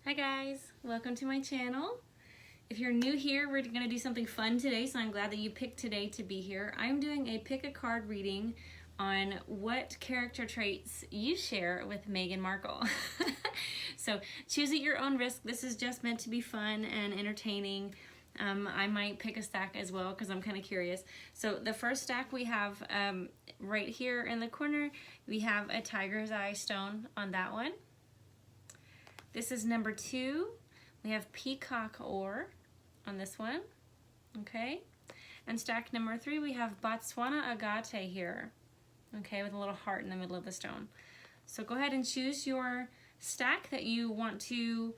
Hi guys, welcome to my channel. If you're new here, we're going to do something fun today, so I'm glad that you picked today to be here. I'm doing a pick a card reading on what character traits you share with Meghan Markle. So choose at your own risk. This is just meant to be fun and entertaining. I might pick a stack as well because I'm kind of curious. So the first stack we have right here in the corner, we have a tiger's eye stone on that one. This is number 2. We have peacock ore on this one, okay? And stack number 3, we have Botswana agate here, okay, with a little heart in the middle of the stone. So go ahead and choose your stack that you want to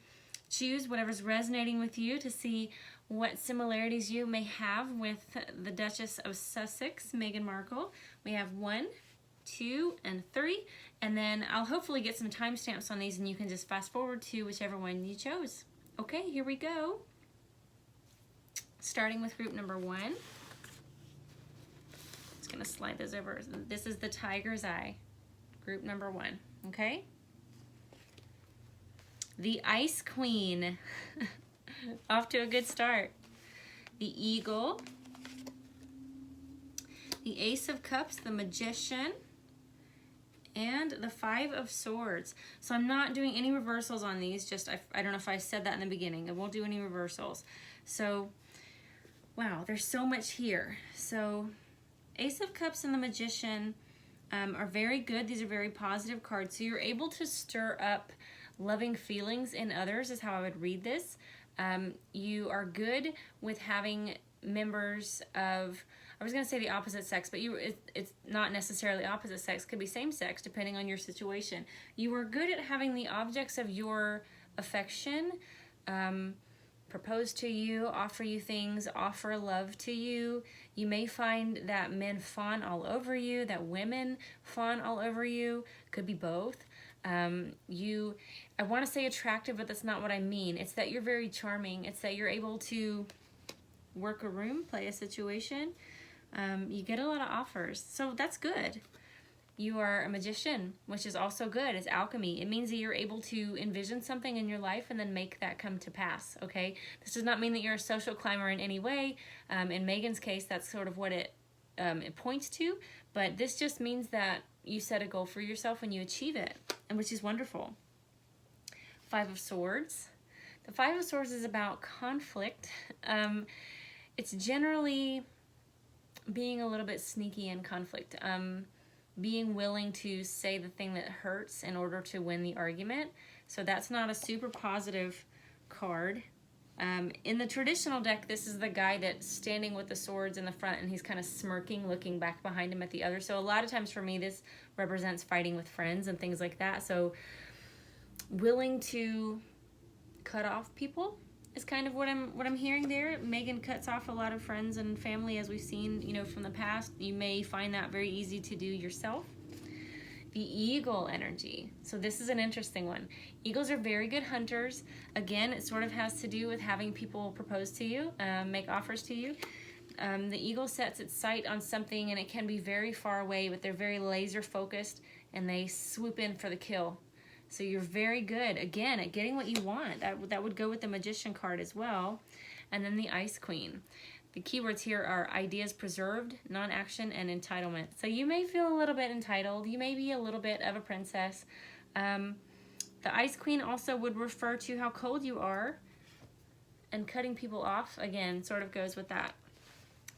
choose, whatever's resonating with you, to see what similarities you may have with the Duchess of Sussex, Meghan Markle. We have 1, 2, and 3, and then I'll hopefully get some timestamps on these and you can just fast forward to whichever one you chose. Okay, here we go. Starting with group number 1. Just gonna slide those over. This is the tiger's eye, group number 1, okay? The Ice Queen, off to a good start. The Eagle, the Ace of Cups, the Magician, and the 5 of Swords. So I'm not doing any reversals on these, just I don't know if I said that in the beginning. I won't do any reversals. So, wow, there's so much here. So, Ace of Cups and the Magician are very good. These are very positive cards. So you're able to stir up loving feelings in others is how I would read this. You are good with having members of, I was going to say the opposite sex, but it's not necessarily opposite sex. It could be same sex, depending on your situation. You are good at having the objects of your affection propose to you, offer you things, offer love to you. You may find that men fawn all over you, that women fawn all over you. Could be both. I want to say attractive, but that's not what I mean. It's that you're very charming. It's that you're able to work a room, play a situation. You get a lot of offers, so that's good. You are a magician, which is also good. It's alchemy. It means that you're able to envision something in your life and then make that come to pass, okay? This does not mean that you're a social climber in any way. In Meghan's case, that's sort of what it points to, but this just means that you set a goal for yourself and you achieve it, and which is wonderful. 5 of Swords. The 5 of Swords is about conflict. It's generally being a little bit sneaky in conflict, being willing to say the thing that hurts in order to win the argument. So that's not a super positive card. In the traditional deck, this is the guy that's standing with the swords in the front and he's kind of smirking, looking back behind him at the other. So a lot of times for me, this represents fighting with friends and things like that. So willing to cut off people is kind of what I'm hearing there. Meghan cuts off a lot of friends and family, as we've seen, you know, from the past. You may find that very easy to do yourself. The Eagle energy. So this is an interesting one. Eagles are very good hunters. Again, it sort of has to do with having people propose to you, make offers to you. The eagle sets its sight on something and it can be very far away, but they're very laser focused and they swoop in for the kill. So you're very good, again, at getting what you want. That would go with the Magician card as well. And then the Ice Queen. The keywords here are ideas preserved, non-action, and entitlement. So you may feel a little bit entitled. You may be a little bit of a princess. The Ice Queen also would refer to how cold you are. And cutting people off, again, sort of goes with that.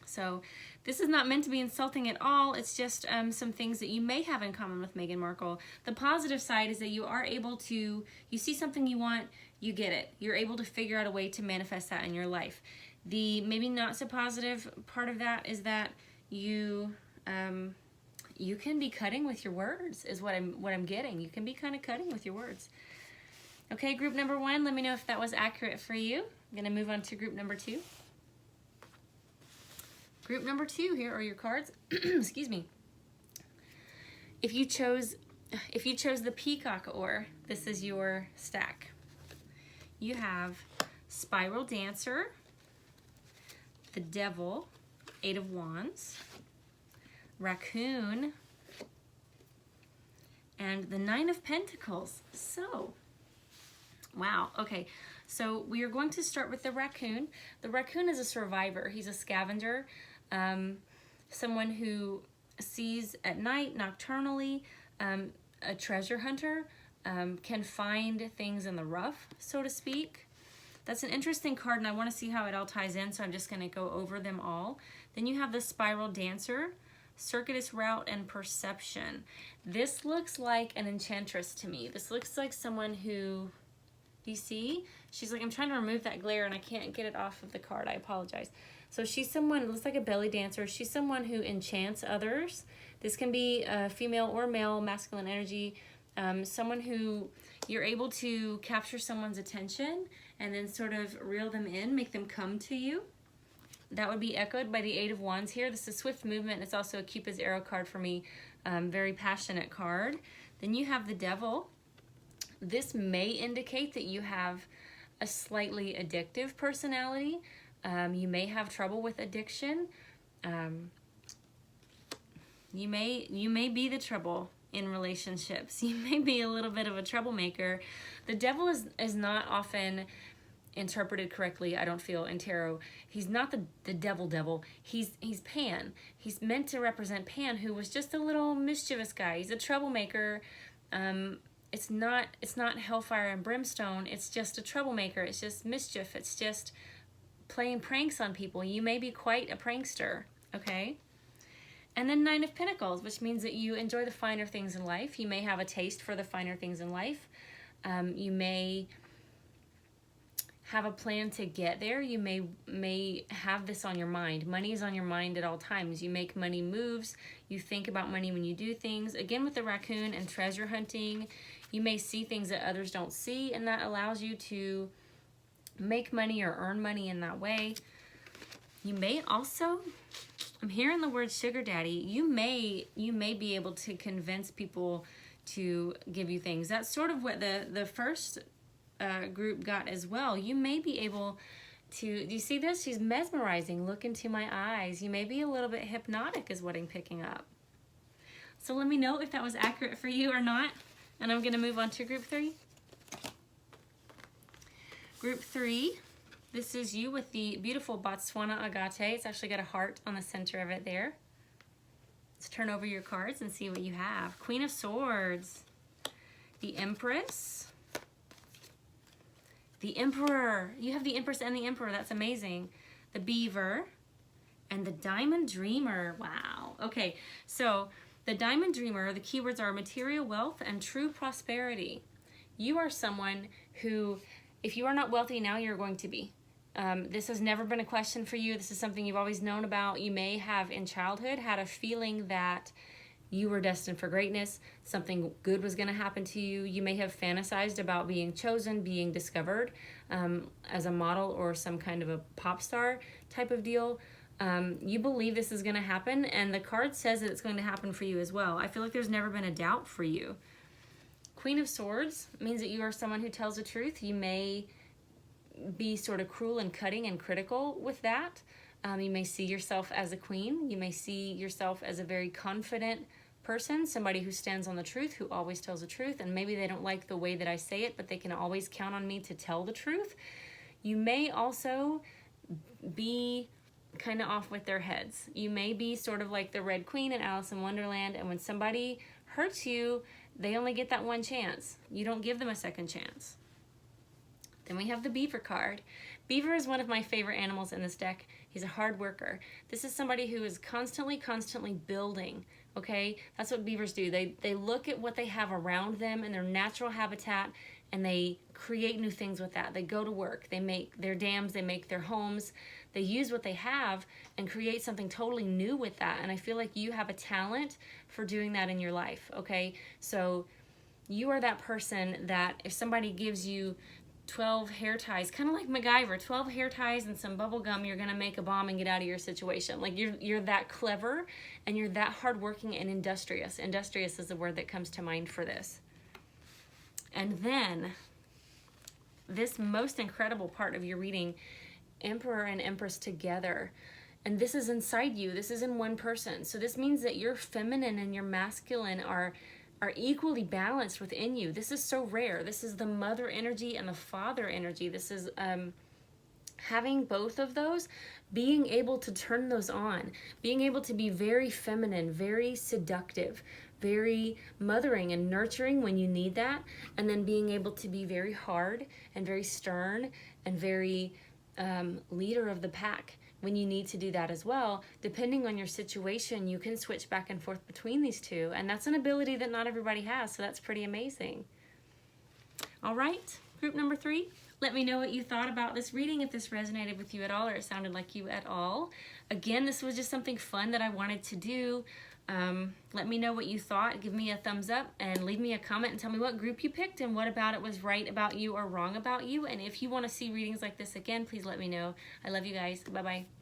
So this is not meant to be insulting at all. It's just some things that you may have in common with Meghan Markle. The positive side is that you are able to, you see something you want, you get it. You're able to figure out a way to manifest that in your life. The maybe not so positive part of that is that you can be cutting with your words is what I'm getting. You can be kind of cutting with your words. Okay, group number 1, let me know if that was accurate for you. I'm gonna move on to group number 2. Group number 2, here are your cards. Excuse me. If you chose the peacock ore, this is your stack. You have Spiral Dancer, the Devil, 8 of Wands, Raccoon, and the 9 of Pentacles. So Wow, okay. So we are going to start with the raccoon. The raccoon is a survivor. He's a scavenger, someone who sees at night, nocturnally, a treasure hunter, can find things in the rough, so to speak. That's an interesting card, and I want to see how it all ties in, so I'm just going to go over them all. Then you have the spiral dancer, circuitous route, and perception. This looks like an enchantress to me. This looks like someone who, do you see? She's like, I'm trying to remove that glare and I can't get it off of the card. I apologize. So she's someone, looks like a belly dancer. She's someone who enchants others. This can be a female or male, masculine energy. Someone who you're able to capture someone's attention and then sort of reel them in, make them come to you. That would be echoed by the Eight of Wands here. This is swift movement. It's also a Cupid's arrow card for me. Very passionate card. Then you have the Devil. This may indicate that you have a slightly addictive personality. You may have trouble with addiction. You may be the trouble in relationships. You may be a little bit of a troublemaker. The Devil is not often interpreted correctly, I don't feel, in tarot. He's not the devil. He's Pan. He's meant to represent Pan, who was just a little mischievous guy. He's a troublemaker. It's not hellfire and brimstone. It's just a troublemaker. It's just mischief. It's just playing pranks on people. You may be quite a prankster, okay? And then Nine of Pentacles, which means that you enjoy the finer things in life. You may have a taste for the finer things in life. You may have a plan to get there. You may have this on your mind. Money is on your mind at all times. You make money moves. You think about money when you do things. Again, with the raccoon and treasure hunting, you may see things that others don't see, and that allows you to make money or earn money in that way. You may also, I'm hearing the word sugar daddy. You may be able to convince people to give you things. That's sort of what the first group got as well. You may be able to, do you see this? She's mesmerizing. Look into my eyes. You may be a little bit hypnotic is what I'm picking up. So let me know if that was accurate for you or not. And I'm going to move on to group 3. Group 3, this is you with the beautiful Botswana Agate. It's actually got a heart on the center of it there. Let's turn over your cards and see what you have. Queen of Swords, the Empress, the Emperor. You have the Empress and the Emperor. That's amazing. The Beaver and the Diamond Dreamer. Wow. Okay, so the Diamond Dreamer, the keywords are material wealth and true prosperity. You are someone who, if you are not wealthy now, you're going to be. This has never been a question for you. This is something you've always known about. You may have in childhood had a feeling that you were destined for greatness. Something good was going to happen to you. You may have fantasized about being chosen, being discovered as a model or some kind of a pop star type of deal. You believe this is going to happen, and the card says that it's going to happen for you as well. I feel like there's never been a doubt for you. Queen of Swords means that you are someone who tells the truth. You may be sort of cruel and cutting and critical with that. You may see yourself as a queen. You may see yourself as a very confident person, somebody who stands on the truth, who always tells the truth, and maybe they don't like the way that I say it, but they can always count on me to tell the truth. You may also be kind of off with their heads. You may be sort of like the Red Queen in Alice in Wonderland, and when somebody hurts you, they only get that one chance. You don't give them a second chance. Then we have the Beaver card. Beaver is one of my favorite animals in this deck. He's a hard worker. This is somebody who is constantly building, okay? That's what beavers do. They look at what they have around them in their natural habitat, and they create new things with that. They go to work. They make their dams. They make their homes. They use what they have and create something totally new with that. And I feel like you have a talent for doing that in your life, okay? So you are that person that if somebody gives you 12 hair ties, kind of like MacGyver, 12 hair ties and some bubble gum, you're gonna make a bomb and get out of your situation. Like you're that clever and you're that hardworking and industrious. Industrious is the word that comes to mind for this. And then this most incredible part of your reading, Emperor and Empress together. And this is inside you. This is in one person. So this means that your feminine and your masculine are are equally balanced within you. This is so rare. This is the mother energy and the father energy. This is having both of those, being able to turn those on, being able to be very feminine, very seductive, very mothering and nurturing when you need that, and then being able to be very hard and very stern and very leader of the pack when you need to do that as well. Depending on your situation, you can switch back and forth between these two, and that's an ability that not everybody has, so that's pretty amazing. All right, group number 3. Let me know what you thought about this reading, if this resonated with you at all or it sounded like you at all. Again, this was just something fun that I wanted to do. Let me know what you thought. Give me a thumbs up and leave me a comment and tell me what group you picked and what about it was right about you or wrong about you. And if you want to see readings like this again, please let me know. I love you guys. Bye-bye.